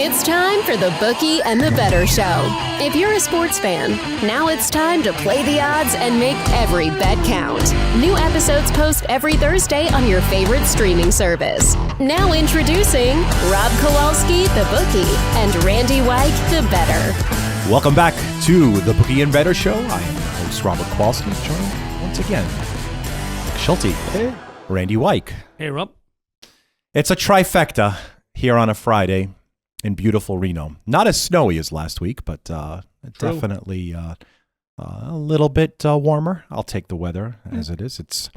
It's time for the Bookie and the Bettor Show. If you're a sports fan, now it's time to play the odds and make every bet count. New episodes post every Thursday on your favorite streaming service. Now introducing Rob Kowalski, the Bookie, and Randy Wyke, the Bettor. Welcome back to the Bookie and Bettor Show. I am your host, Robert Kowalski, joined once again, Nick Schulte, hey. Randy Wyke. Hey, Rob. It's a trifecta here on a Friday in beautiful Reno. Not as snowy as last week, but definitely a little bit warmer. I'll take the weather as it is. It's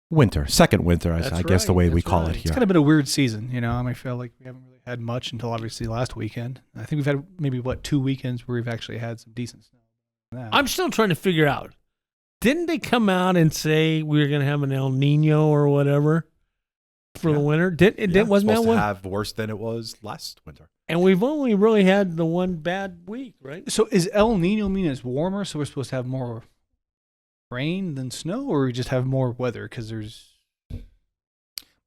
winter, second winter, I guess the way we call it here. It's kind of been a weird season, you know. I feel like we haven't really had much until obviously last weekend. I think we've had maybe, 2 weekends where we've actually had some decent snow. I'm still trying to figure out, didn't they come out and say we were going to have an El Nino or whatever for the winter? Wasn't that one? Have worse than it was last winter. And we've only really had the one bad week, right? So is El Nino mean it's warmer, so we're supposed to have more rain than snow, or we just have more weather because there's... I'm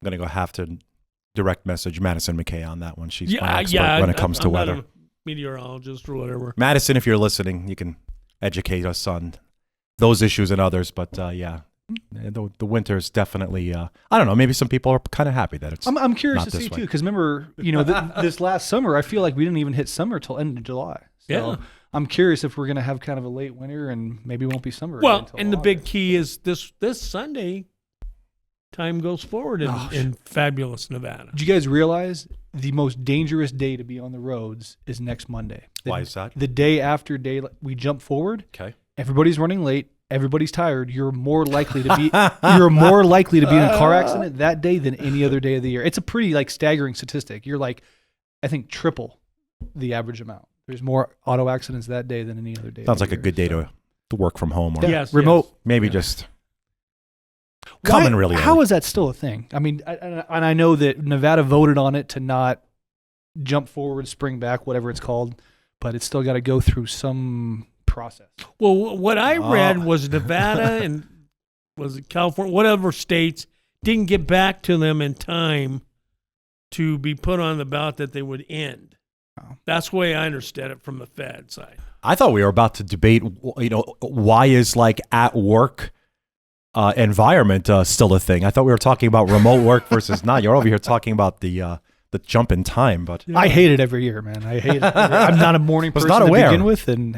going to have to direct message Madison McKay on that one. She's my expert when it comes to weather. Not a meteorologist or whatever. Madison, if you're listening, you can educate us on those issues and others, but the winter is definitely, I don't know, maybe some people are kind of happy that it's I'm curious not to this see, way. too, because remember, this last summer, I feel like we didn't even hit summer till end of July. So Yeah. I'm curious if we're going to have kind of a late winter and maybe it won't be summer. Well, until and the August. big key is this Sunday, time goes forward in fabulous Nevada. Did you guys realize the most dangerous day to be on the roads is next Monday? Why is that? The day after we jump forward. Okay. Everybody's running late. Everybody's tired. You're more likely to be in a car accident that day than any other day of the year. It's a pretty staggering statistic. You're I think triple the average amount. There's more auto accidents that day than any other day. Sounds like a good day to work from home or Yes, remote. yes. maybe just coming really early. How is that still a thing? I mean, and I know that Nevada voted on it to not jump forward, spring back, whatever it's called, but it's still got to go through some process. Well, what I read was Nevada and was it California, whatever states, didn't get back to them in time to be put on the ballot that they would end. Oh. That's the way I understood it from the Fed side. I thought we were about to debate, why is at work environment still a thing? I thought we were talking about remote work versus not. You're over here talking about the jump in time, but I hate it every year, man. I hate it. I'm not a morning person not to aware. begin with, and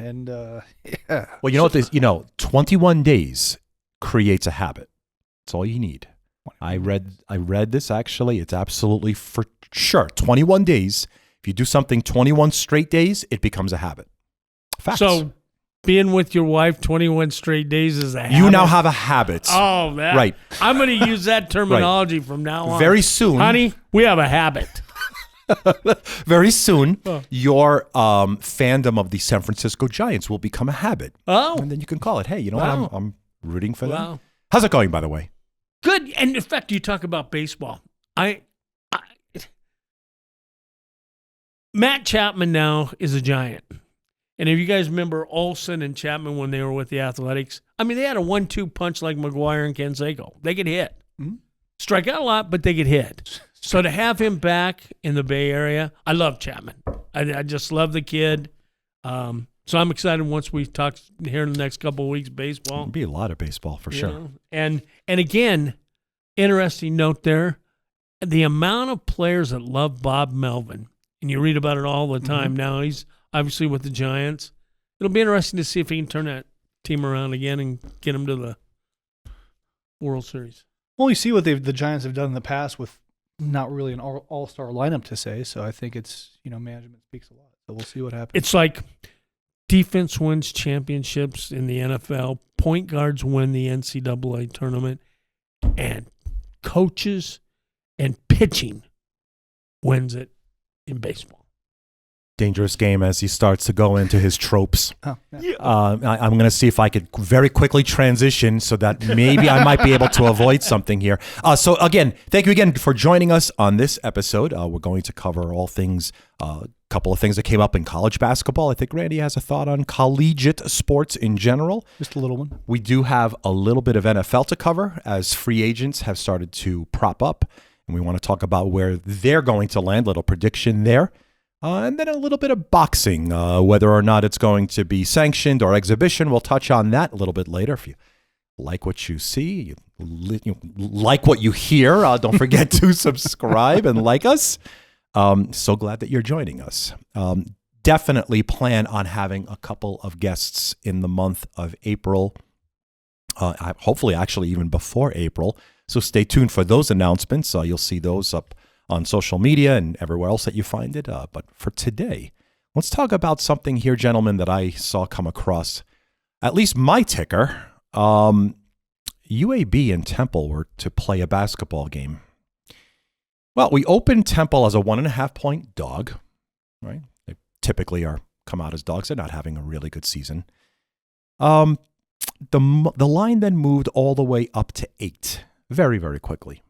yeah. well, you know what? 21 days creates a habit. That's all you need. I read this actually. It's absolutely for sure. 21 days. If you do something 21 straight days, it becomes a habit. Facts. So being with your wife 21 straight days is a habit? You now have a habit. Oh, that. Right. I'm going to use that terminology from now on. Very soon. Honey, we have a habit. Very soon, your fandom of the San Francisco Giants will become a habit. Oh. And then you can call it, hey, you know Wow. what? I'm rooting for them. Wow. How's it going, by the way? Good. And in fact, you talk about baseball. Matt Chapman now is a Giant. And if you guys remember Olsen and Chapman when they were with the Athletics, I mean, they had a 1-2 punch like McGuire and Canseco. They could hit. Mm-hmm. Strike out a lot, but they could hit. So to have him back in the Bay Area, I love Chapman. I just love the kid. So I'm excited once we talk here in the next couple of weeks baseball. There'll be a lot of baseball for sure. know? And again, interesting note there, the amount of players that love Bob Melvin, and you read about it all the time. Mm-hmm. Now he's obviously with the Giants. It'll be interesting to see if he can turn that team around again and get them to the World Series. Well, you see what the Giants have done in the past with not really an all-star lineup to say. So I think it's management speaks a lot. So we'll see what happens. It's like defense wins championships in the NFL, point guards win the NCAA tournament, and coaches and pitching wins it in baseball. Dangerous game as he starts to go into his tropes. Oh, yeah. I'm going to see if I could very quickly transition so that maybe I might be able to avoid something here. So again, thank you again for joining us on this episode. We're going to cover all things, a couple of things that came up in college basketball. I think Randy has a thought on collegiate sports in general. Just a little one. We do have a little bit of NFL to cover as free agents have started to prop up, and we want to talk about where they're going to land, little prediction there. And then a little bit of boxing, whether or not it's going to be sanctioned or exhibition. We'll touch on that a little bit later. If you like what you see, you like what you hear, don't forget to subscribe and like us. So glad that you're joining us. Definitely plan on having a couple of guests in the month of April. Hopefully, actually, even before April. So stay tuned for those announcements. You'll see those up on social media and everywhere else that you find it. But for today, let's talk about something here, gentlemen, that I saw come across at least my ticker. UAB and Temple were to play a basketball game. Well, we opened Temple as a 1.5-point dog, right? They typically come out as dogs. They're not having a really good season. The line then moved all the way up to 8 very, very quickly.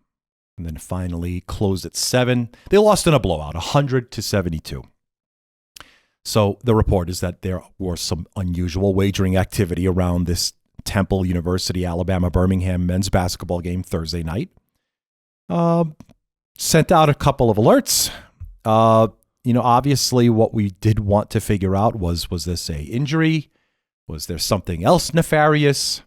And then finally closed at 7. They lost in a blowout, 100-72. So the report is that there was some unusual wagering activity around this Temple University, Alabama, Birmingham men's basketball game Thursday night. Sent out a couple of alerts. Obviously what we did want to figure out was this a injury? Was there something else nefarious?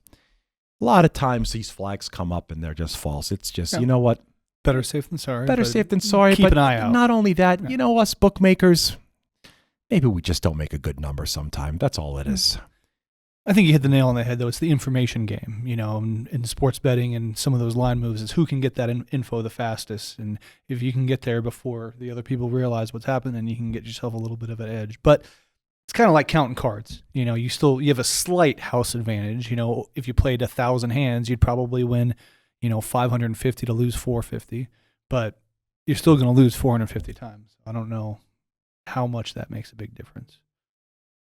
A lot of times these flags come up and they're just false. It's just, You know what? Better safe than sorry. Better safe than sorry. Keep an eye out. Not only that, us bookmakers, maybe we just don't make a good number sometime. That's all it is. I think you hit the nail on the head, though. It's the information game, in sports betting and some of those line moves is who can get that info the fastest. And if you can get there before the other people realize what's happened, then you can get yourself a little bit of an edge. But it's kind of like counting cards. You have a slight house advantage. If you played 1,000 hands, you'd probably win, 550 to lose 450. But you're still going to lose 450 times. I don't know how much that makes a big difference.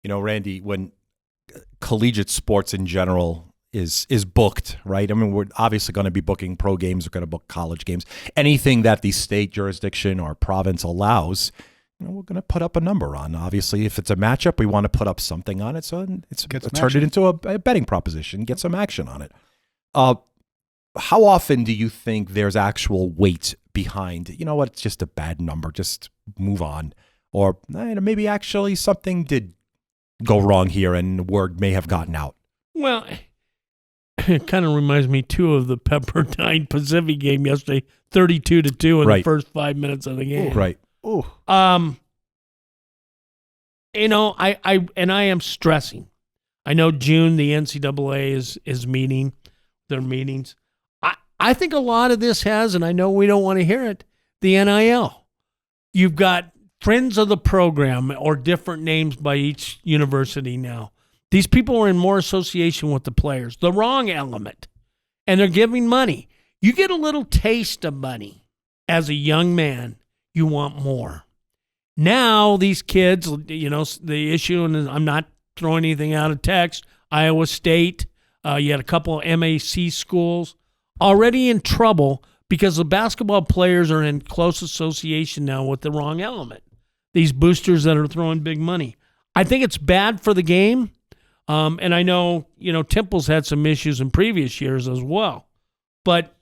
Randy, when collegiate sports in general is booked, right? I mean, we're obviously going to be booking pro games. We're going to book college games. Anything that the state jurisdiction or province allows, we're going to put up a number on. Obviously, if it's a matchup, we want to put up something on it. So it's turn it into a betting proposition, get some action on it. How often do you think there's actual weight behind, it's just a bad number, just move on? Or maybe actually something did go wrong here and word may have gotten out? Well, it kind of reminds me, too, of the Pepperdine Pacific game yesterday, 32-2 in the first 5 minutes of the game. Right. Ooh. I am stressing. I know June, the NCAA is meeting their meetings. I think a lot of this has, and I know we don't want to hear it, the NIL. You've got friends of the program or different names by each university now. These people are in more association with the players, the wrong element, and they're giving money. You get a little taste of money as a young man, you want more. Now these kids, the issue, and I'm not throwing anything out of text, Iowa State, you had a couple of MAC schools already in trouble because the basketball players are in close association now with the wrong element. These boosters that are throwing big money. I think it's bad for the game. And I know, Temple's had some issues in previous years as well. But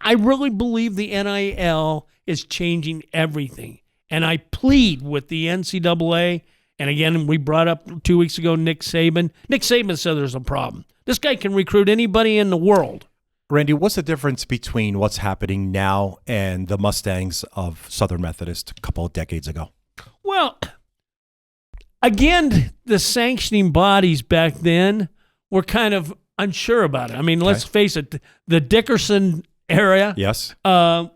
I really believe the NIL is changing everything. And I plead with the NCAA. And again, we brought up 2 weeks ago Nick Saban. Nick Saban said there's a problem. This guy can recruit anybody in the world. Randy, what's the difference between what's happening now and the Mustangs of Southern Methodist a couple of decades ago? Well, again, the sanctioning bodies back then were kind of unsure about it. I mean, let's face it, the Dickerson era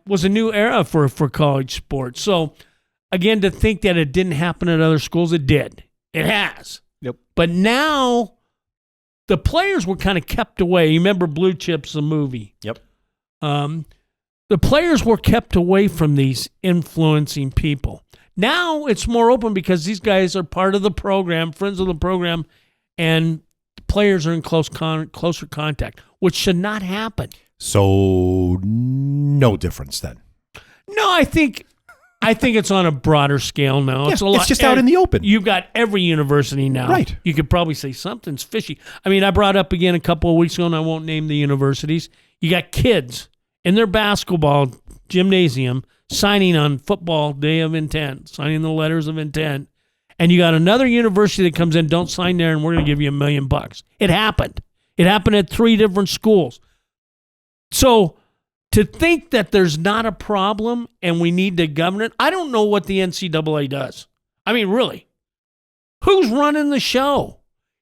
was a new era for college sports. So, again, to think that it didn't happen at other schools, it did. It has. Yep. But now the players were kind of kept away. You remember Blue Chips, the movie? Yep. The players were kept away from these influencing people. Now it's more open because these guys are part of the program, friends of the program, and players are in closer contact, which should not happen. So no difference then? No, I think it's on a broader scale now. Yeah, it's just out in the open. You've got every university now. Right. You could probably say something's fishy. I mean, I brought up again a couple of weeks ago, and I won't name the universities. You got kids in their basketball gymnasium signing on football day of intent, signing the letters of intent, and you got another university that comes in, don't sign there, and we're going to give you $1 million. It happened. It happened at 3 different schools. So to think that there's not a problem and we need to govern it, I don't know what the NCAA does. I mean, really, who's running the show?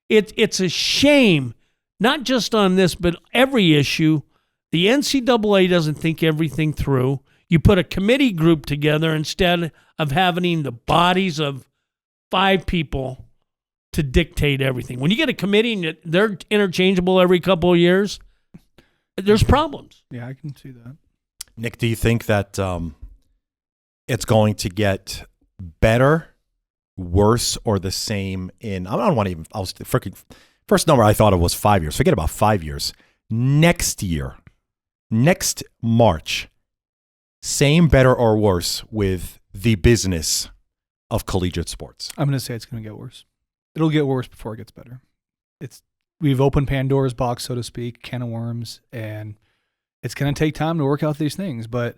It's a shame, not just on this, but every issue. The NCAA doesn't think everything through. You put a committee group together instead of having the bodies of 5 people to dictate everything. When you get a committee and they're interchangeable every couple of years, there's problems. Yeah, I can see that. Nick, do you think that it's going to get better, worse, or the same in, I don't want to even, I was freaking, first number I thought it was 5 years. Forget about 5 years. Next year, next March, same, better, or worse with the business of collegiate sports? I'm going to say it's going to get worse. It'll get worse before it gets better. We've opened Pandora's box, so to speak, can of worms, and it's going to take time to work out these things. But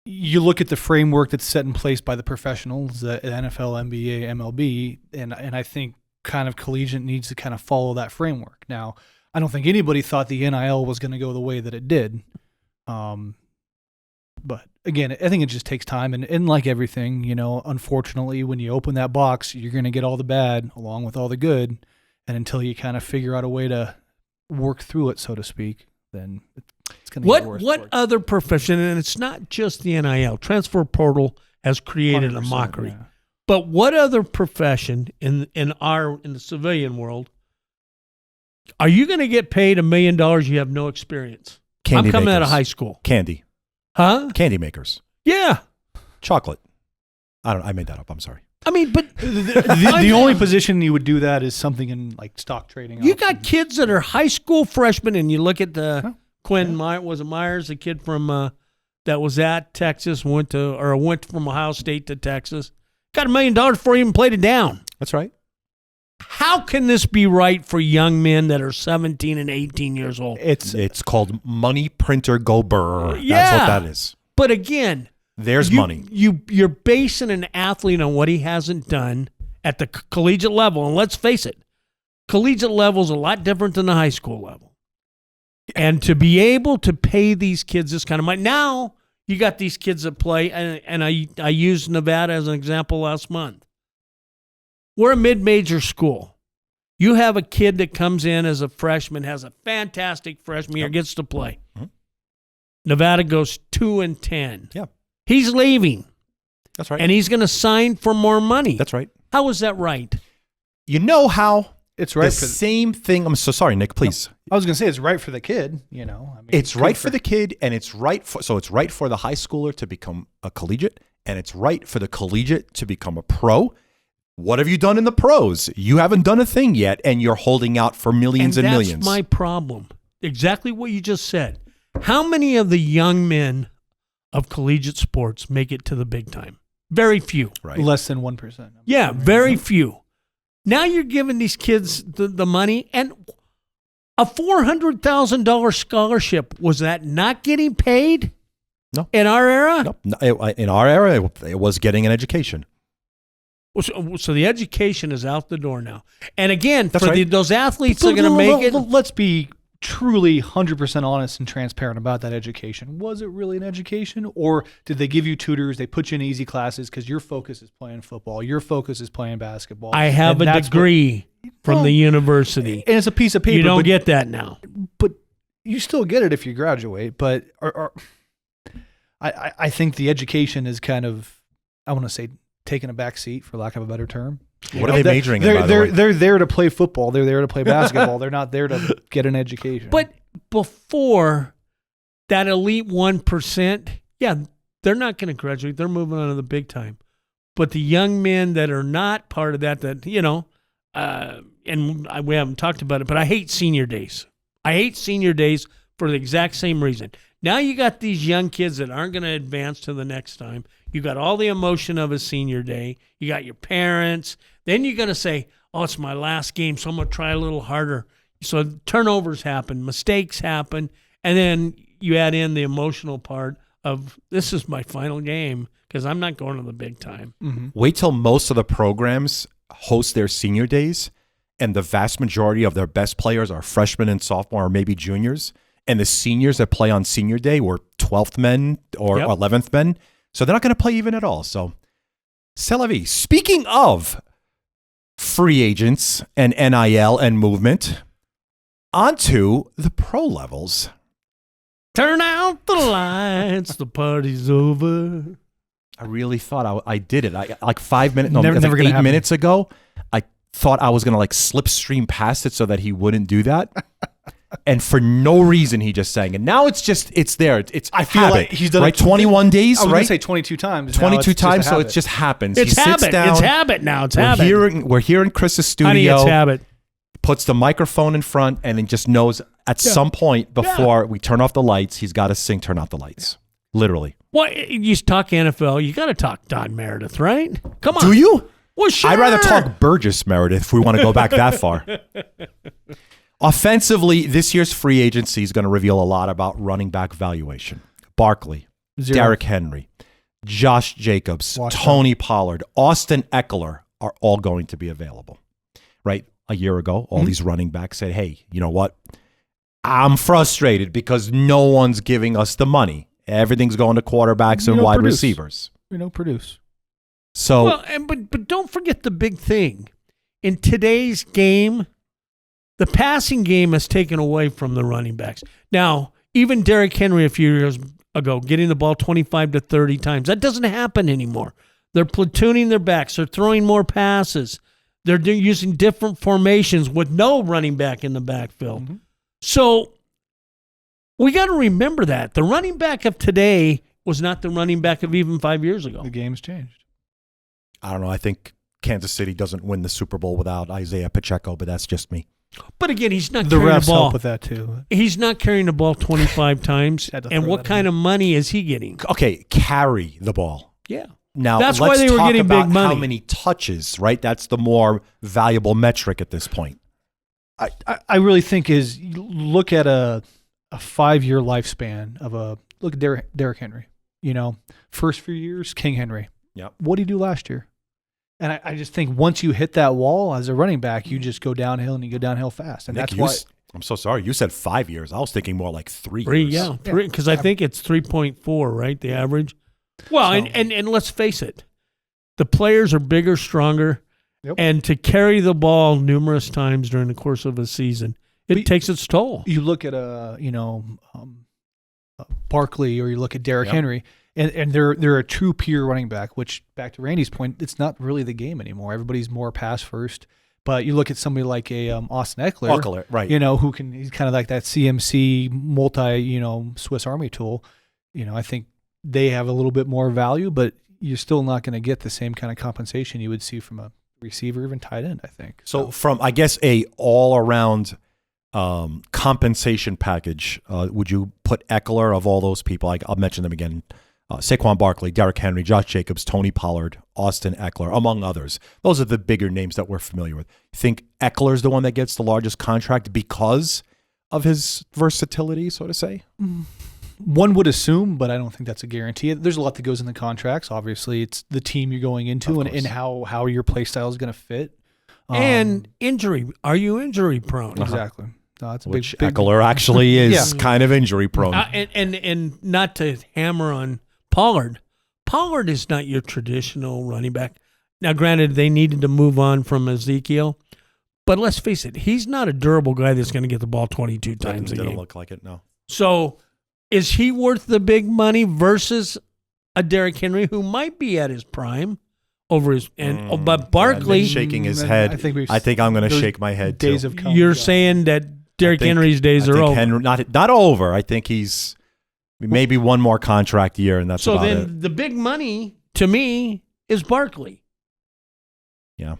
you look at the framework that's set in place by the professionals, the NFL, NBA, MLB, and I think kind of collegiate needs to kind of follow that framework. Now, I don't think anybody thought the NIL was going to go the way that it did. But again, I think it just takes time. And like everything, unfortunately, when you open that box, you're going to get all the bad along with all the good. And until you kind of figure out a way to work through it, so to speak, then it's going to get worse. What other profession, and it's not just the NIL, transfer portal has created a mockery. Yeah. But what other profession in the civilian world are you going to get paid $1 million you have no experience? Candy I'm coming makers. out of high school. Candy. Huh? Candy makers. Yeah. Chocolate. I made that up. I'm sorry. I mean, but The only position you would do that is something in like stock trading. you got kids that are high school freshmen, and you look at the was it Myers, the kid from that was at Texas, went from Ohio State to Texas, got $1 million before he even played it down. That's right. How can this be right for young men that are 17 and 18 years old? It's called money printer go burr. Yeah. That's what that is. But again, There's money. You're basing an athlete on what he hasn't done at the collegiate level. And let's face it, collegiate level is a lot different than the high school level. And to be able to pay these kids this kind of money, now you got these kids that play, and I used Nevada as an example last month. We're a mid-major school. You have a kid that comes in as a freshman, has a fantastic freshman year, gets to play. Mm-hmm. Nevada goes 2-10. Yeah. He's leaving. That's right. And he's going to sign for more money. That's right. How is that right? You know how It's right the for same thing. I'm so sorry, Nick, please. I was going to say it's right for the kid, I mean, It's right for the kid, and it's right for the high schooler to become a collegiate, and it's right for the collegiate to become a pro. What have you done in the pros? You haven't done a thing yet, and you're holding out for millions and millions. That's my problem. Exactly what you just said. How many of the young men of collegiate sports make it to the big time? Very few. Right. Less than 1%. Yeah, very few. Now you're giving these kids the money, and a $400,000 scholarship, was that not getting paid? No. In our era? No, in our era, it was getting an education. So the education is out the door now. And again, That's for right. those athletes that are going to make it. Let's be truly 100% honest and transparent about that education. Was it really an education, or did they give you tutors? They put you in easy classes because your focus is playing football, your focus is playing basketball. I have and a that's degree from Well, the university. and it's a piece of paper. You don't but, get that now. but you still get it if you graduate. But I think the education is kind of, I want to say, taking a back seat, for lack of a better term. What are they majoring in, by the way? They're there to play football. They're there to play basketball. They're not there to get an education. But before that elite 1%, yeah, they're not going to graduate. They're moving on to the big time. But the young men that are not part of that, we haven't talked about it, but I hate senior days. I hate senior days for the exact same reason. Now you got these young kids that aren't going to advance to the next time. You got all the emotion of a senior day. You got your parents. Then you're going to say, oh, it's my last game, so I'm going to try a little harder. So turnovers happen, mistakes happen, and then you add in the emotional part of this is my final game because I'm not going to the big time. Mm-hmm. Wait till most of the programs host their senior days, and the vast majority of their best players are freshmen and sophomore or maybe juniors, and the seniors that play on senior day were 12th men or 11th men, so they're not going to play even at all. So, c'est la vie. Speaking of free agents and NIL and movement, onto the pro levels. Turn out the lights, the party's over. I really thought I did it. Like 5 minutes, no, Never like gonna 8 happen. minutes ago, I thought I was going to like slipstream past it so that he wouldn't do that. And for no reason, he just sang. And now it's there. It's I feel habit, like he's done right? it 21 days, I was right? going to say 22 times. Now 22 it's just a times, so habit. it just happens. It's he sits habit. down. It's habit now. It's we're habit. We're here in Chris's studio. Honey, it's habit. Puts the microphone in front and then just knows at some point before we turn off the lights, he's got to sing "Turn Off the Lights." Literally. Well, you talk NFL, you got to talk Don Meredith, right? Come on. Do you? Well, sure. I'd rather talk Burgess Meredith if we want to go back that far. Offensively, this year's free agency is going to reveal a lot about running back valuation. Barkley, 0. Derrick Henry, Josh Jacobs, Watch Tony Pollard, Austin Eckler are all going to be available. Right? A year ago, all these running backs said, hey, you know what? I'm frustrated because no one's giving us the money. Everything's going to quarterbacks and wide receivers. Produce. So, Well, but don't forget the big thing. In today's game, the passing game has taken away from the running backs. Now, even Derrick Henry a few years ago, getting the ball 25 to 30 times, that doesn't happen anymore. They're platooning their backs. They're throwing more passes. They're using different formations with no running back in the backfield. Mm-hmm. So we got to remember that. The running back of today was not the running back of even 5 years ago. The game's changed. I don't know. I think Kansas City doesn't win the Super Bowl without Isaiah Pacheco, but that's just me. But again, he's not The carrying refs the ball. help with that too. He's not carrying the ball 25 times. Had to And throw what that kind in. of money is he getting? Okay, carry the ball. Yeah. Now, That's let's why they were talk getting about big money. how many touches, right? That's the more valuable metric at this point. I really think is you look at a 5-year lifespan of look at Derrick Henry. You know, first few years, King Henry. Yep. What did he do last year? And I just think once you hit that wall as a running back, you just go downhill and you go downhill fast. And Nick, that's why I'm so sorry. You said 5 years. I was thinking more like 3 Three, years. yeah. Three, because I think it's 3.4, right? The average. Well, So- and let's face it, the players are bigger, stronger, Yep. and to carry the ball numerous times during the course of a season, it takes its toll. you look at Barkley or you look at Derrick Yep. Henry, and they're a true pure running back. Which back to Randy's point, it's not really the game anymore. Everybody's more pass first. But you look at somebody like a Austin Eckler, right. you know, he's kind of like that CMC Swiss Army tool. You know, I think they have a little bit more value, but you're still not going to get the same kind of compensation you would see from a receiver, even tight end, I think. So from, I guess, a all-around compensation package, would you put Eckler of all those people? I'll mention them again. Saquon Barkley, Derrick Henry, Josh Jacobs, Tony Pollard, Austin Eckler, among others. Those are the bigger names that we're familiar with. You think Eckler's the one that gets the largest contract because of his versatility, so to say? One would assume, but I don't think that's a guarantee. There's a lot that goes in the contracts. Obviously, it's the team you're going into and how your play style is going to fit. And injury. Are you injury prone? Exactly. No, that's a Which big Eckler actually is Yeah. kind of injury prone. And not to hammer on Pollard. Pollard is not your traditional running back. Now, granted, they needed to move on from Ezekiel, but let's face it, he's not a durable guy that's going to get the ball 22 times a Didn't game. look like it, no. So, is he worth the big money versus a Derrick Henry who might be at his prime over his but Barkley? Nick's shaking his I head. think I think I'm going to those shake my head days too. have come. You're Yeah. saying that Derrick Henry's days I are think over. Henry, not over. I think he's maybe one more contract year, and that's So about then it. the big money to me is Barkley. Yeah.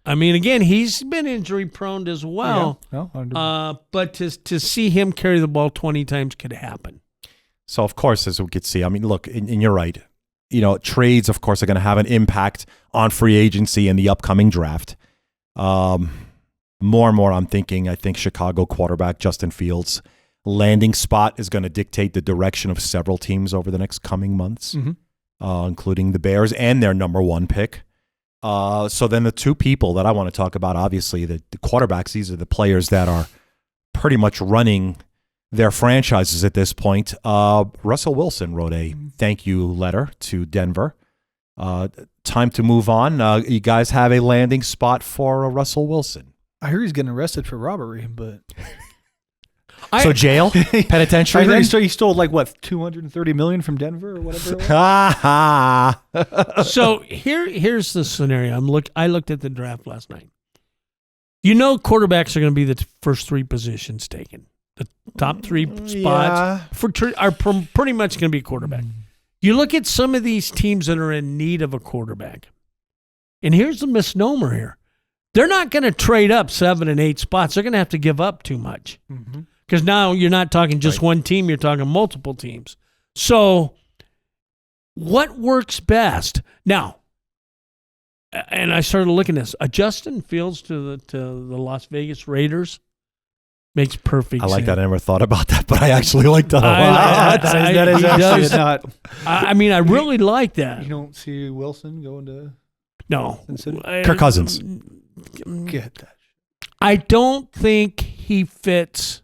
I mean, again, he's been injury prone as well. Yeah. No, But to see him carry the ball 20 times could happen. So, of course, as we could see, I mean, look, and you're right. You know, trades, of course, are going to have an impact on free agency in the upcoming draft. More and more, I think Chicago quarterback Justin Fields landing spot is going to dictate the direction of several teams over the next coming months, including the Bears and their number 1 pick. So then the two people that I want to talk about, obviously, the quarterbacks, these are the players that are pretty much running their franchises at this point. Russell Wilson wrote a thank you letter to Denver. Time to move on. You guys have a landing spot for Russell Wilson. I heard he's getting arrested for robbery, but so jail, penitentiary. I heard he stole like what, $230 million from Denver or whatever. It was. So here's the scenario. I looked at the draft last night. You know, quarterbacks are going to be the first 3 positions taken. The top 3 spots are pretty much going to be quarterback. You look at some of these teams that are in need of a quarterback, and here's the misnomer here. They're not going to trade up 7 and 8 spots. They're going to have to give up too much. Because now you're not talking just one team, you're talking multiple teams. So what works best? Now, and I started looking at this. Justin Fields to the Las Vegas Raiders makes perfect sense. I like that. I never thought about that, but I actually like that a lot. That is actually not. I mean, I really like that. You don't see Wilson going to Kirk Cousins. Get that. I don't think he fits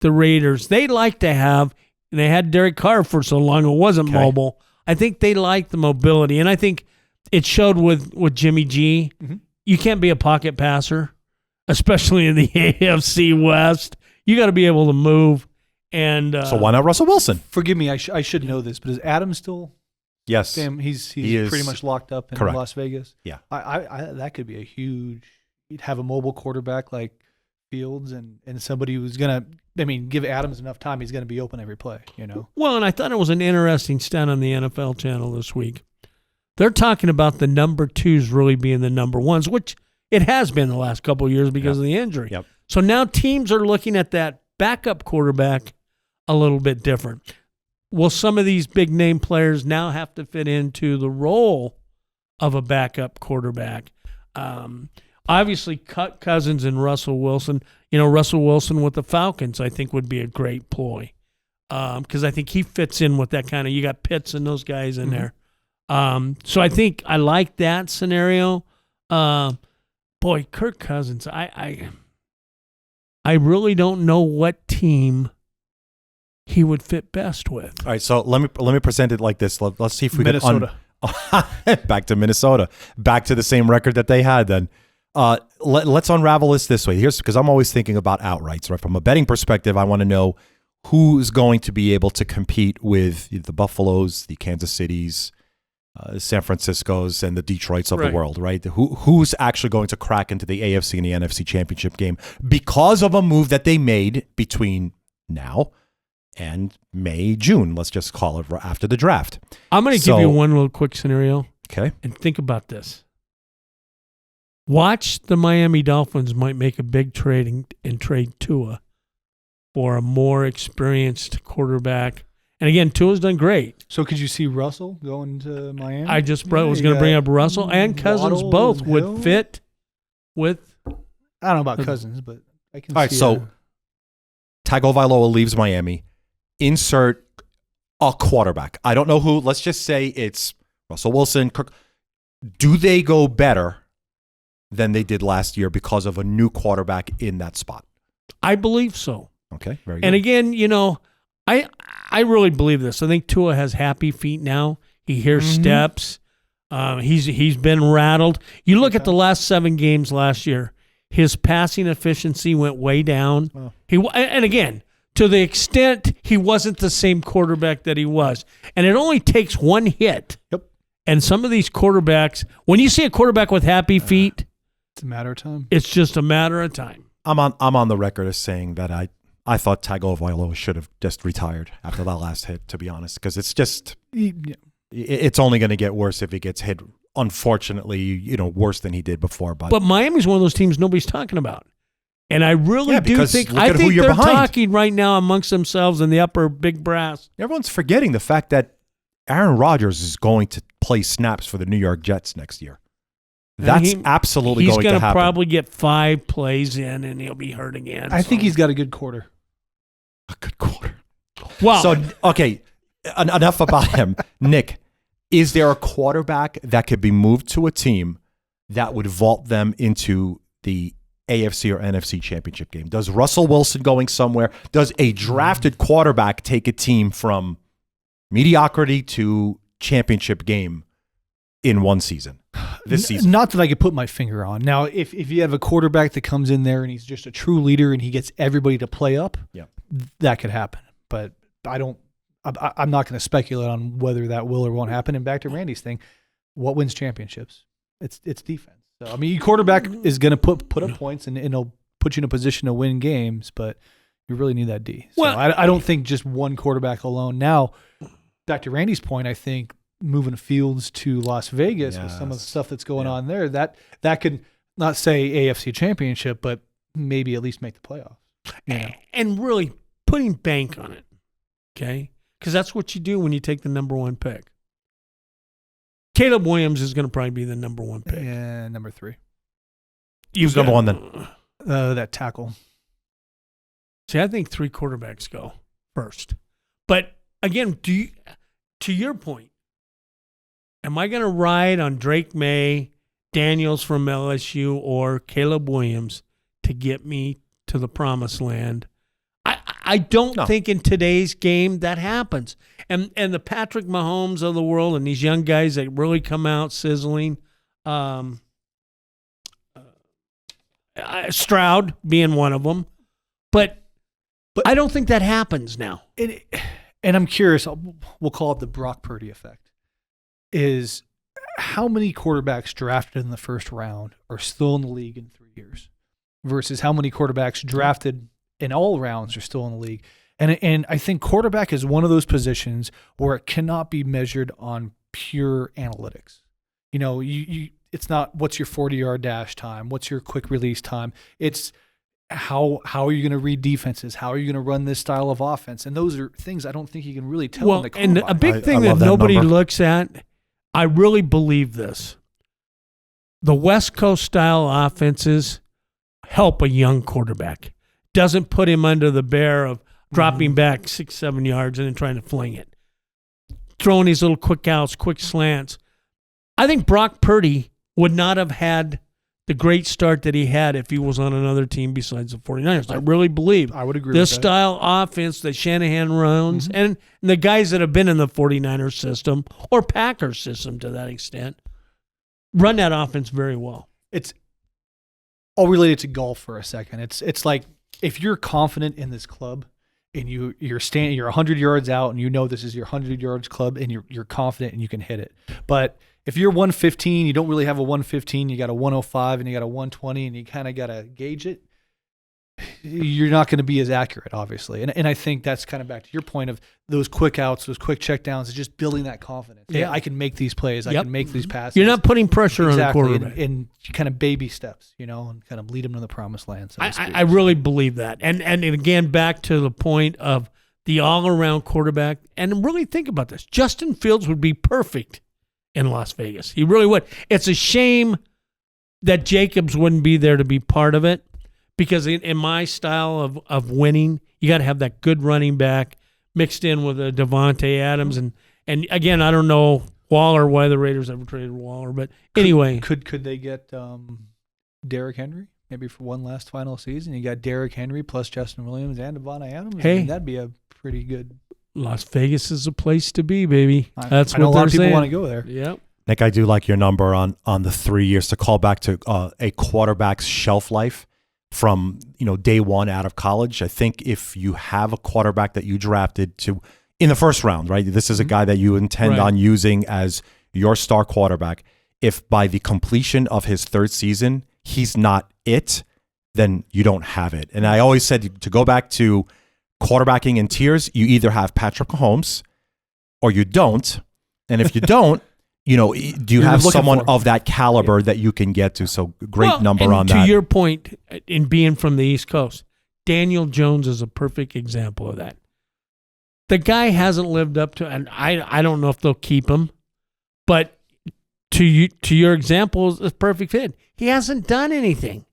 the Raiders. They like to have, and they had Derek Carr for so long it wasn't mobile. I think they like the mobility, and I think it showed with Jimmy G. You can't be a pocket passer, especially in the AFC West. You got to be able to move. And so why not Russell Wilson? Forgive me, I should know this, but is Adam still? Yes. Damn, he's pretty much locked up in Las Vegas. Yeah. I that could be a huge. You'd have a mobile quarterback like Fields and somebody who's gonna. I mean, give Adams enough time, he's gonna be open every play. You know. Well, and I thought it was an interesting stat on the NFL channel this week. They're talking about the number 2s really being the number 1s, which it has been the last couple of years because of the injury. Yep. So now teams are looking at that backup quarterback a little bit different. Will some of these big name players now have to fit into the role of a backup quarterback? Obviously, Cousins and Russell Wilson. You know, Russell Wilson with the Falcons, I think, would be a great ploy because I think he fits in with that kind of. You got Pitts and those guys in there. So I think I like that scenario. Boy, Kirk Cousins. I really don't know what team he would fit best with. All right, so let me present it like this. Let's see if we Minnesota. Back to Minnesota. Back to the same record that they had then. Let's unravel this way. Here's because I'm always thinking about outrights, right? From a betting perspective, I want to know who's going to be able to compete with the Buffaloes, the Kansas Cities, San Franciscos, and the Detroits of the world, right? Who's actually going to crack into the AFC and the NFC championship game because of a move that they made between now and May, June, let's just call it after the draft. I'm going to give you one little quick scenario. Okay. And think about this. Watch the Miami Dolphins might make a big trade and trade Tua for a more experienced quarterback. And again, Tua's done great. So could you see Russell going to Miami? I just was going to bring up Russell and Cousins both would fit with. I don't know about Cousins, but I can see. All right, so Tagovailoa leaves Miami. Insert a quarterback. I don't know who. Let's just say it's Russell Wilson. Kirk. Do they go better than they did last year because of a new quarterback in that spot? I believe so. Okay, very good. And again, you know, I really believe this. I think Tua has happy feet now. He hears steps. He's been rattled. You look at the last 7 games last year. His passing efficiency went way down. Oh. And again, to the extent he wasn't the same quarterback that he was. And it only takes one hit. Yep. And some of these quarterbacks, when you see a quarterback with happy feet, it's a matter of time. It's just a matter of time. I'm on the record as saying that I thought Tagovailoa should have just retired after that last hit, to be honest, because it's just it's only going to get worse if he gets hit. Unfortunately, you know, worse than he did before. But Miami's one of those teams nobody's talking about, and I really do think they're behind. talking right now amongst themselves in the upper big brass. Everyone's forgetting the fact that Aaron Rodgers is going to play snaps for the New York Jets next year. That's absolutely going to happen. He's going to probably get 5 plays in, and he'll be hurt again. I think he's got a good quarter. A good quarter. Wow. So, okay, enough about him. Nick, is there a quarterback that could be moved to a team that would vault them into the AFC or NFC championship game? Does Russell Wilson going somewhere, does a drafted quarterback take a team from mediocrity to championship game in one season, this season? Not that I could put my finger on. Now, if you have a quarterback that comes in there and he's just a true leader and he gets everybody to play up, that could happen. But I'm not going to speculate on whether that will or won't happen. And back to Randy's thing, what wins championships? It's defense. So, I mean, your quarterback is going to put up points and it'll put you in a position to win games, but you really need that D. So Well- I don't think just one quarterback alone. Now, back to Randy's point, I think moving Fields to Las Vegas with some of the stuff that's going on there, that could not say AFC championship, but maybe at least make the playoffs. You know? And really putting bank on it, okay? Because that's what you do when you take the number one pick. Caleb Williams is going to probably be the number one pick. Yeah, number 3. Who's number one then? That tackle. See, I think 3 quarterbacks go first. But again, to your point, am I going to ride on Drake May, Daniels from LSU, or Caleb Williams to get me to the promised land? I don't think in today's game that happens. And the Patrick Mahomes of the world and these young guys that really come out sizzling, Stroud being one of them. But I don't think that happens now. And I'm curious, we'll call it the Brock Purdy effect, is how many quarterbacks drafted in the first round are still in the league in 3 years versus how many quarterbacks drafted in all rounds are still in the league. And I think quarterback is one of those positions where it cannot be measured on pure analytics. You know, it's not what's your 40-yard dash time, what's your quick release time. It's how are you going to read defenses? How are you going to run this style of offense? And those are things I don't think you can really tell in the combine. And a big thing I that love that nobody number. looks at, I really believe this. The West Coast style offenses help a young quarterback. Doesn't put him under the bear of dropping back 6-7 yards and then trying to fling it. Throwing these little quick outs, quick slants. I think Brock Purdy would not have had the great start that he had if he was on another team besides the 49ers. I really believe I would agree this with that. style offense that Shanahan runs and the guys that have been in the 49ers system or Packers system to that extent run that offense very well. I'll relate it to golf for a second. It's like if you're confident in this club and you're 100 yards out and you know this is your 100 yards club and you're confident and you can hit it. But if you're 115, you don't really have a 115, you got a 105 and you got a 120 and you kind of got to gauge it, you're not going to be as accurate, obviously. And I think that's kind of back to your point of those quick outs, those quick checkdowns, is just building that confidence. Yeah, I can make these plays. I can make these passes. You're not putting pressure on the quarterback. And kind of baby steps, and kind of lead them to the promised land. So to speak. I really believe that. And again, back to the point of the all-around quarterback, and really think about this. Justin Fields would be perfect in Las Vegas. He really would. It's a shame that Jacobs wouldn't be there to be part of it. Because in my style of winning, you got to have that good running back mixed in with a Devontae Adams. And again, I don't know Waller, why the Raiders ever traded Waller. But anyway. Could they get Derrick Henry maybe for one last final season? You got Derrick Henry plus Justin Williams and Devontae Adams. Hey. I mean, that'd be a pretty good. Las Vegas is a place to be, baby. That's I know what a lot of they're people saying. want to go there. Yep. Nick, I do like your number on the 3 years to call back to a quarterback's shelf life from day one out of college. I think if you have a quarterback that you drafted to in the first round, right? This is a guy that you intend on using as your star quarterback. If by the completion of his third season, he's not it, then you don't have it. And I always said to go back to quarterbacking in tiers, you either have Patrick Mahomes or you don't. And if you don't, do you have someone of that caliber that you can get to? So great number on that. To your point, in being from the East Coast, Daniel Jones is a perfect example of that. The guy hasn't lived up to, and I don't know if they'll keep him, but to your example, is a perfect fit. He hasn't done anything.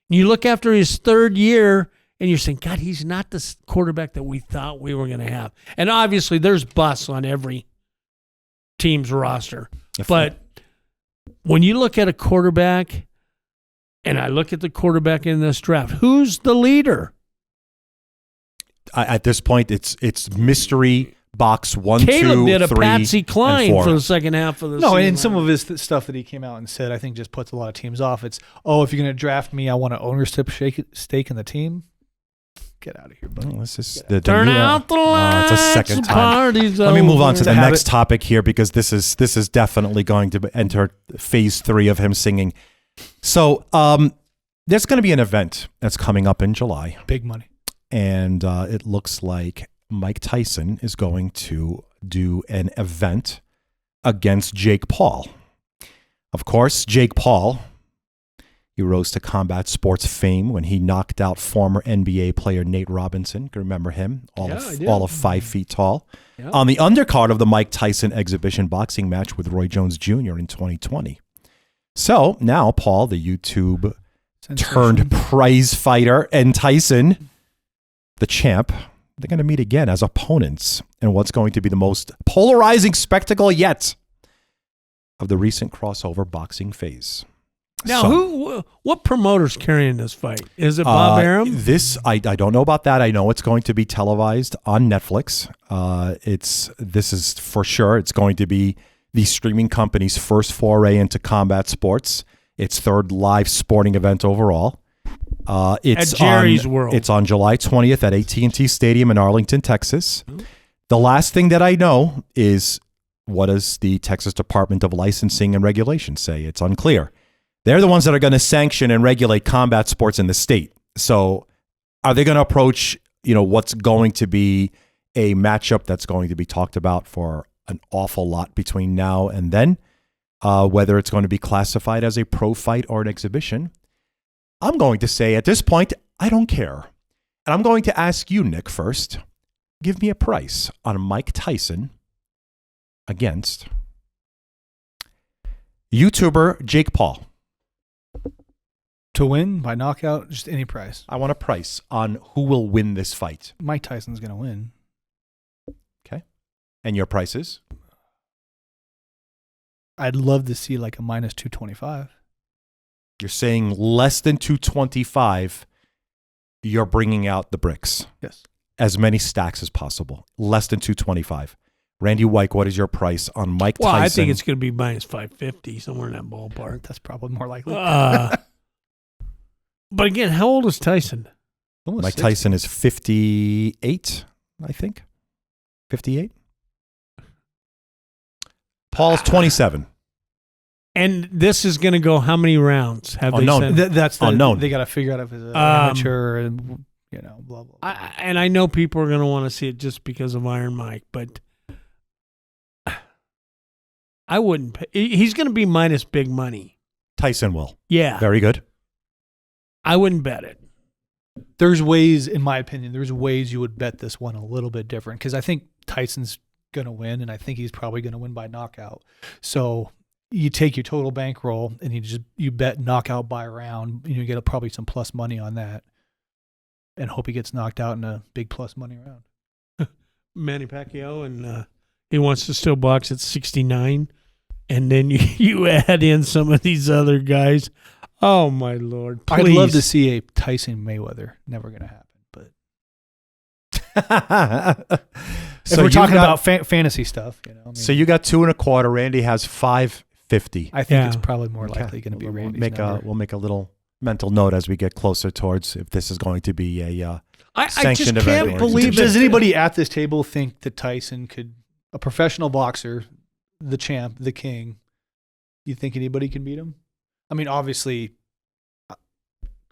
You look after his third year, and you're saying, God, he's not the quarterback that we thought we were going to have. And obviously, there's busts on every team's roster. But when you look at a quarterback, and I look at the quarterback in this draft, who's the leader? At this point, it's mystery box 1, Caleb 2, did a 3, Patsy Cline and 4. for the second half of the No, season. and some of his stuff that he came out and said, I think just puts a lot of teams off. It's, if you're going to draft me, I want an ownership stake in the team. Get out of here, buddy. Well, this is Turn out the lights. it's a second time. Party's Let me move on to over. the next topic here because this is definitely going to enter phase 3 of him singing. So there's going to be an event that's coming up in July. Big money. And it looks like Mike Tyson is going to do an event against Jake Paul. Of course, Jake Paul, he rose to combat sports fame when he knocked out former NBA player Nate Robinson. Can remember him? All of 5 feet tall. Yeah. On the undercard of the Mike Tyson exhibition boxing match with Roy Jones Jr. in 2020. So now Paul, the YouTube turned prize fighter, and Tyson, the champ, they're going to meet again as opponents in what's going to be the most polarizing spectacle yet of the recent crossover boxing phase. Now, what promoter's carrying this fight? Is it Bob Arum? I don't know about that. I know it's going to be televised on Netflix. This is for sure. It's going to be the streaming company's first foray into combat sports. Its third live sporting event overall. It's at Jerry's World. It's on July 20th at AT&T Stadium in Arlington, Texas. The last thing that I know is, what does the Texas Department of Licensing and Regulation say? It's unclear. They're the ones that are going to sanction and regulate combat sports in the state. So are they going to approach, what's going to be a matchup that's going to be talked about for an awful lot between now and then? Whether it's going to be classified as a pro fight or an exhibition? I'm going to say at this point, I don't care. And I'm going to ask you, Nick, first. Give me a price on Mike Tyson against YouTuber Jake Paul. To win by knockout, just any price. I want a price on who will win this fight. Mike Tyson's going to win. Okay. And your prices? I'd love to see like a minus 225. You're saying less than 225, you're bringing out the bricks. Yes. As many stacks as possible. Less than 225. Randy White, what is your price on Mike Tyson? Well, I think it's going to be minus 550, somewhere in that ballpark. That's probably more likely. But again, how old is Tyson? Almost Mike 60. Tyson is 58, I think. 58. Paul's 27. And this is going to go how many rounds? Have Unknown. they said? That's the, Unknown. They got to figure out if it's amateur and blah, blah, blah. And I know people are going to want to see it just because of Iron Mike, but I wouldn't pay. He's going to be minus big money. Tyson will. Yeah. Very good. I wouldn't bet it. There's ways, in my opinion, you would bet this one a little bit different because I think Tyson's going to win, and I think he's probably going to win by knockout. So you take your total bankroll and you bet knockout by round. You get probably some plus money on that, and hope he gets knocked out in a big plus money round. Manny Pacquiao, and he wants to still box at 69, and then you add in some of these other guys. Oh my Lord! Please. I'd love to see a Tyson Mayweather. Never going to happen, but if we're talking about fantasy stuff, So you got 2.25. Randy has 550. I think it's probably more likely going to be we'll Randy's make number. we'll make a little mental note as we get closer towards if this is going to be a I just sanctioned event. can't believe Does it. anybody at this table think that Tyson a professional boxer, the champ, the king, you think anybody can beat him? I mean, obviously,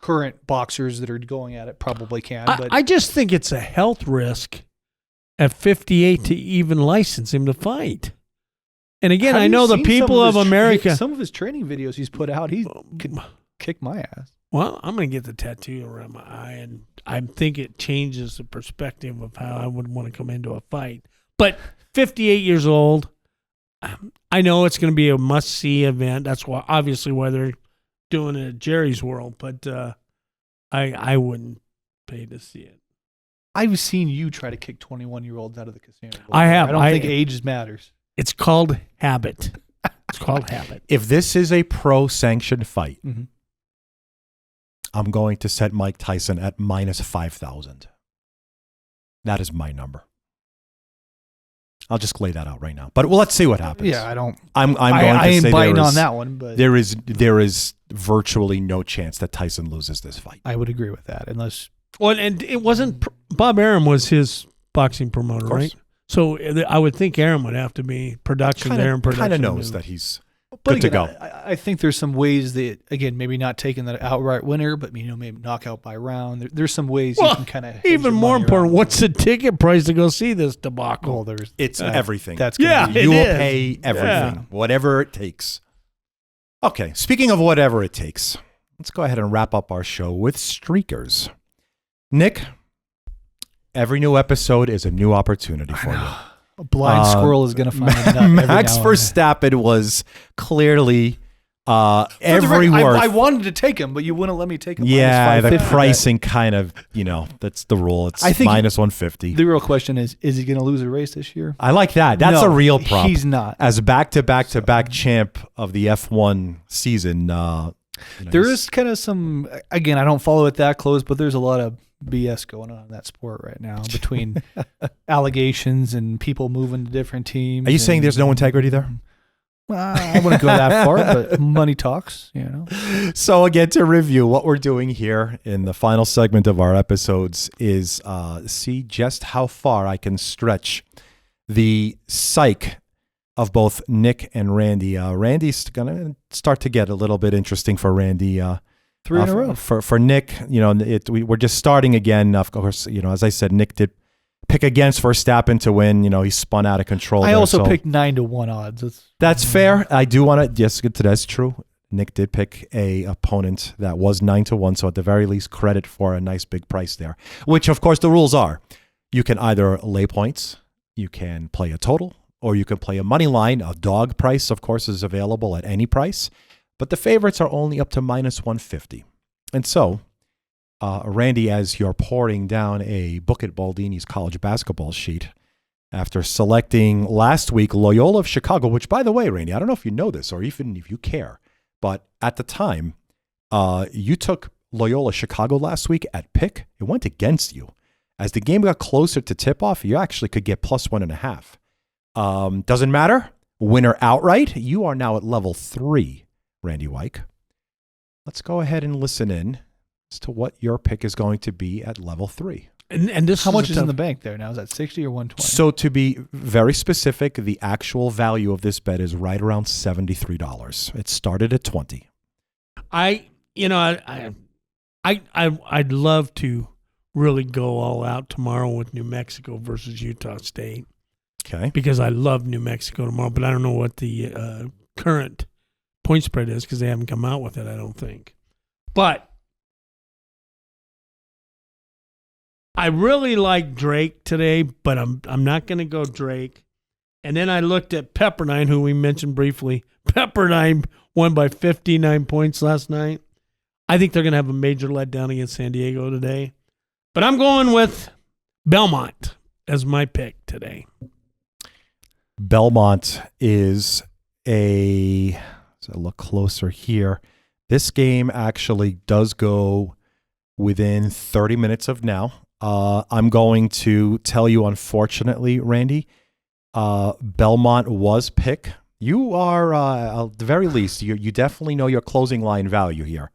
current boxers that are going at it probably can. But I just think it's a health risk at 58 to even license him to fight. And again, Have I you know the seen people of America. some of his training videos he's put out, he could kick my ass. Well, I'm going to get the tattoo around my eye, and I think it changes the perspective of how I would want to come into a fight. But 58 years old, I know it's going to be a must-see event. That's why they're doing it at Jerry's World. But I wouldn't pay to see it. I've seen you try to kick 21-year-olds out of the casino. I have. I don't think age matters. It's called habit. It's called habit. If this is a pro-sanctioned fight, Mm-hmm. I'm going to set Mike Tyson at minus 5,000. That is my number. I'll just lay that out right now. But let's see what happens. Yeah, I don't. I'm going I to ain't say biting on that one, but there is virtually no chance that Tyson loses this fight. I would agree with that, unless Well, and it wasn't Bob Arum was his boxing promoter, right? So I would think Arum would have to be production there and production. Kind of knows that he's but good to again, go. I think there's some ways that, again, maybe not taking the outright winner, but maybe knockout by round. There's some ways you can kind of. Even more important, what's the ticket price to go see this debacle? Well, It's everything. That's Yeah, You will is. pay everything, whatever it takes. Okay, speaking of whatever it takes, let's go ahead and wrap up our show with streakers. Nick, every new episode is a new opportunity for you. A blind squirrel is going to find a nut every Max now and then. Verstappen was clearly every For the record, word. I wanted to take him, but you wouldn't let me take him. Yeah, the minus 550. pricing kind of, that's the rule. It's I think minus 150. The real question is he going to lose a race this year? I like that. That's No, a real prop. He's not. As back-to-back champ of the F1 season. There is kind of some, again, I don't follow it that close, but there's a lot of BS going on in that sport right now between allegations and people moving to different teams. Are you saying there's no integrity there? Well, I wouldn't go that far, but money talks, So again, to review, what we're doing here in the final segment of our episodes is see just how far I can stretch the psyche of both Nick and Randy. Randy's going to start to get a little bit interesting for Randy. 3 in a row. For Nick, we're just starting again. Of course, as I said, Nick did pick against Verstappen to win. He spun out of control. I there, also so picked 9-1 odds. that's fair. I do want to. Yes, that's true. Nick did pick a opponent that was 9-1, so at the very least, credit for a nice big price there. Which, of course, the rules are: you can either lay points, you can play a total, or you can play a money line. A dog price, of course, is available at any price. But the favorites are only up to minus 150. And so, Randy, as you're pouring down a book at Baldini's college basketball sheet, after selecting last week Loyola of Chicago, which, by the way, Randy, I don't know if you know this or even if you care, but at the time, you took Loyola Chicago last week at pick. It went against you. As the game got closer to tip-off, you actually could get plus 1.5. Doesn't matter. Winner outright. You are now at level 3. Randy Wyke. Let's go ahead and listen in as to what your pick is going to be at level 3. And this How much is in the bank there now? Is that 60 or 120? So to be very specific, the actual value of this bet is right around $73. It started at 20. I'd love to really go all out tomorrow with New Mexico versus Utah State. Okay. Because I love New Mexico tomorrow, but I don't know what the current point spread is because they haven't come out with it, I don't think. But I really like Drake today, but I'm not going to go Drake. And then I looked at Pepperdine, who we mentioned briefly. Pepperdine won by 59 points last night. I think they're going to have a major letdown against San Diego today. But I'm going with Belmont as my pick today. Belmont is let's look closer here. This game actually does go within 30 minutes of now. I'm going to tell you, unfortunately, Randy, Belmont was pick. You are, at the very least, you definitely know your closing line value here.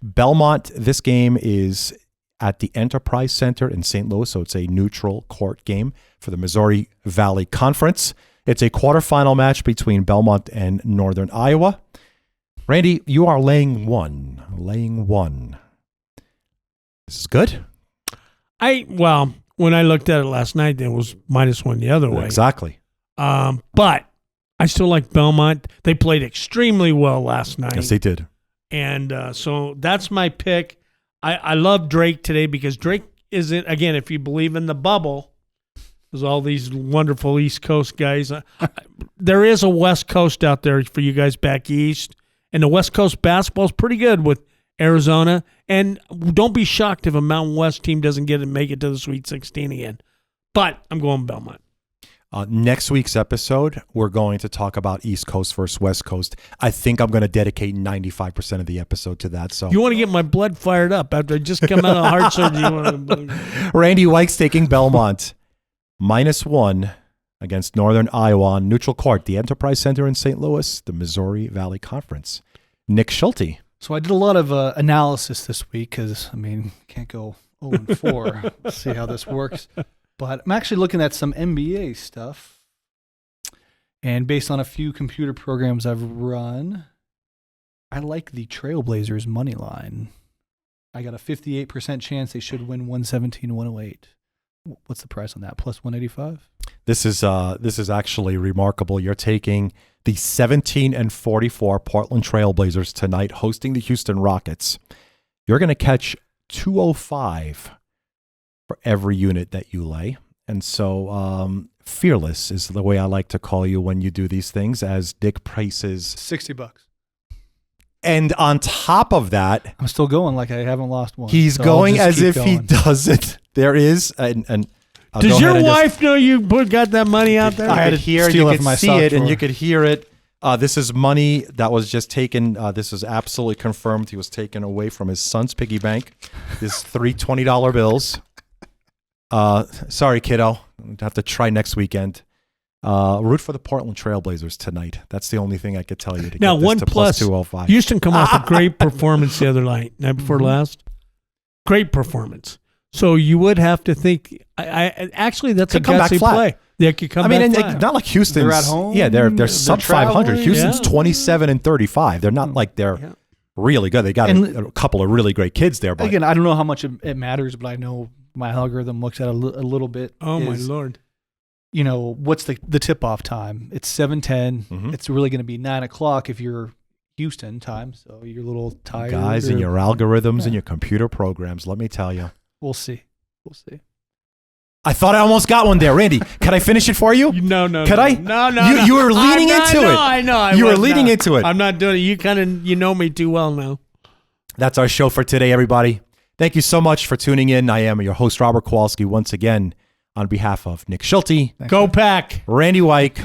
Belmont, this game is at the Enterprise Center in St. Louis, so it's a neutral court game for the Missouri Valley Conference. It's a quarterfinal match between Belmont and Northern Iowa. Randy, you are laying one. This is good. When I looked at it last night, it was -1 the other way. Exactly. But I still like Belmont. They played extremely well last night. Yes, they did. And so that's my pick. I love Drake today because Drake isn't, again, if you believe in the bubble, there's all these wonderful East Coast guys. There is a West Coast out there for you guys back east. And the West Coast basketball is pretty good with Arizona. And don't be shocked if a Mountain West team doesn't make it to the Sweet 16 again. But I'm going Belmont. Next week's episode, we're going to talk about East Coast versus West Coast. I think I'm going to dedicate 95% of the episode to that. So you want to get my blood fired up after I just come out of heart surgery. Randy White's taking Belmont -1 against Northern Iowa on neutral court, the Enterprise Center in St. Louis, the Missouri Valley Conference. Nick Schulte. So I did a lot of analysis this week because, can't go 0-4. Let's see how this works. But I'm actually looking at some NBA stuff. And based on a few computer programs I've run, I like the Trailblazers money line. I got a 58% chance they should win 117-108. What's the price on that? Plus 185? This is actually remarkable. You're taking the 17-44 Portland Trailblazers tonight, hosting the Houston Rockets. You're going to catch 205 for every unit that you lay. And so fearless is the way I like to call you when you do these things, as Dick prices $60. And on top of that, I'm still going like I haven't lost one. He's So going I'll just as keep if he going. doesn't. There is and I'll Does go your ahead and wife know you got that money out there? I had could to hear, steal you it could from my see sock it, and drawer. you could hear it. This is money that was just taken. This is absolutely confirmed. He was taken away from his son's piggy bank. His 3 $20 bills. Sorry, kiddo. I'll have to try next weekend. Root for the Portland Trailblazers tonight. That's the only thing I could tell you to Now, get this one to plus, plus 205. Houston come off a great performance the other night before last. Great performance. So you would have to think. I actually, that's Could a come back gutsy flat. play. They could come I mean, back and flat. not like Houston's. They're at home. Yeah, they're They're sub 500. traveling. Houston's Yeah. 27-35. They're not like they're really good. They got a couple of really great kids there. But Again, I don't know how much it matters, but I know my algorithm looks at a little bit. Oh, my is, Lord. What's the tip-off time? It's 7:10. Mhm. It's really going to be 9 o'clock if you're Houston time, so you're a little tired. guys or- and your algorithms Yeah. and your computer programs, let me tell you. We'll see. I thought I almost got one there. Randy, can I finish it for you? No. Could I? No. You were leaning into it. I know. You were leading into it. I'm not doing it. You know me too well now. That's our show for today, everybody. Thank you so much for tuning in. I am your host, Robert Kowalski, once again, on behalf of Nick Schulte, Go Pack. Randy White.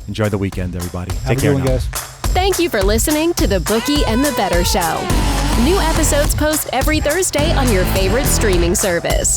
Enjoy the weekend, everybody. Have Take a care good one, now. guys. Thank you for listening to the Bookie and the Bettor Show. New episodes post every Thursday on your favorite streaming service.